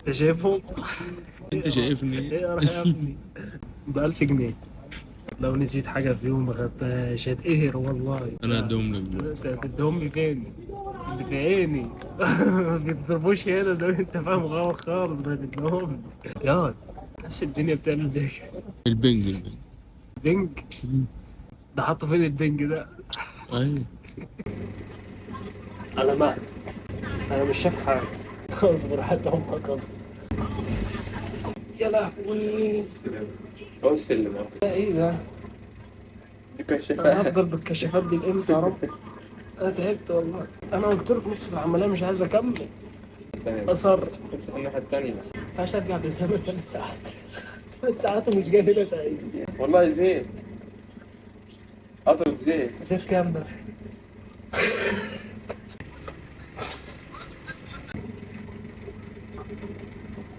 انت شايفه؟ انت شايفني؟ ايه راح يا ابني؟ ب1000 جنيه. لو نسيت حاجة فيهم ما خدتهاش هتقهر والله. انا هديهم لك دلوقتي. انت هتديهم لي فين؟ انت في عيني. ما بيضربوش هنا دول، انت فاهم غلط خالص، ما تديهم لي يا. بس الدنيا بتعمل بيك. البنج. بنج. مم. ده حطه فين البنج ده؟ ايوه. على مهلك. انا مش شايف حاجة. اصبر حتى امك اصبر. يا لهوي. هو السلم أصلاً. ده ايه ده؟ انا الكشافات. هفضل بالكشافات دي لامتى يا رب؟ انا تعبت والله. انا قلت له في نص العملية مش عايز اكمل. اثر. امسك الناحية التانية. ما ينفعش ارجع بالزمن 3 ساعات. 3 ساعات ومش جاي هنا تقريبا. والله زيت. قطرة زيت. زيت كام ده؟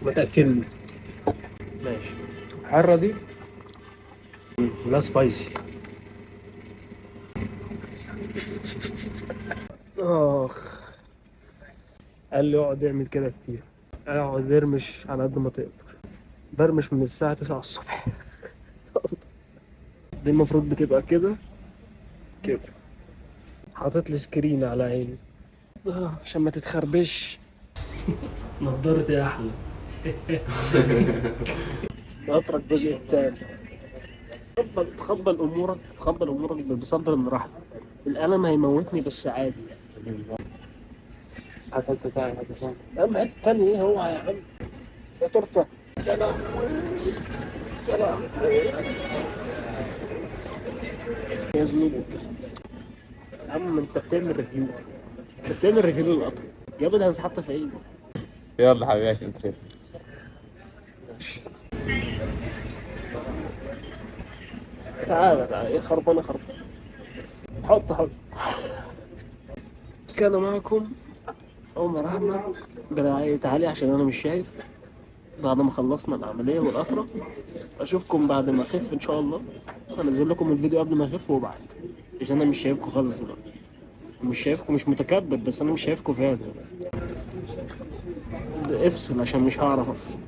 متأكد. ماشي. الحرة دي. لا سبايسي. اخ. قال لي اقعد اعمل كده كتير. اقعد ارمش على قد ما تقدر. برمش من الساعة 9 الصبح. دي المفروض بتبقى كده. كده. حاطط لي سكرين على عيني. عشان ما تتخربش. نضارتي احلى. اترك الجزء الثاني. تقبل امورك بصدر رحب. الالم هيموتني بس عادي. حتى تاني حتى تاني. اهم حته تاني ايه هو يا عم؟ يا تورته. يا لهوي. يا لهوي. يا زلمه. يا عم انت بتعمل ريفيو. انت بتعمل ريفيو للقطر. يا ابني هتتحط في عيني. يلا حبيبي عشان تخير. تعالى ايه خربانه خربانه. حط. كان معكم عمر احمد برعاية علي عشان انا مش شايف. بعد ما خلصنا العملية والقطرة اشوفكم بعد ما اخف ان شاء الله. هنزل لكم الفيديو قبل ما اخف وبعد. عشان انا مش شايفكم خالص دلوقتي. مش شايفكم، مش متكبر بس انا مش شايفكم فعلا. افصل عشان مش هعرف افصل.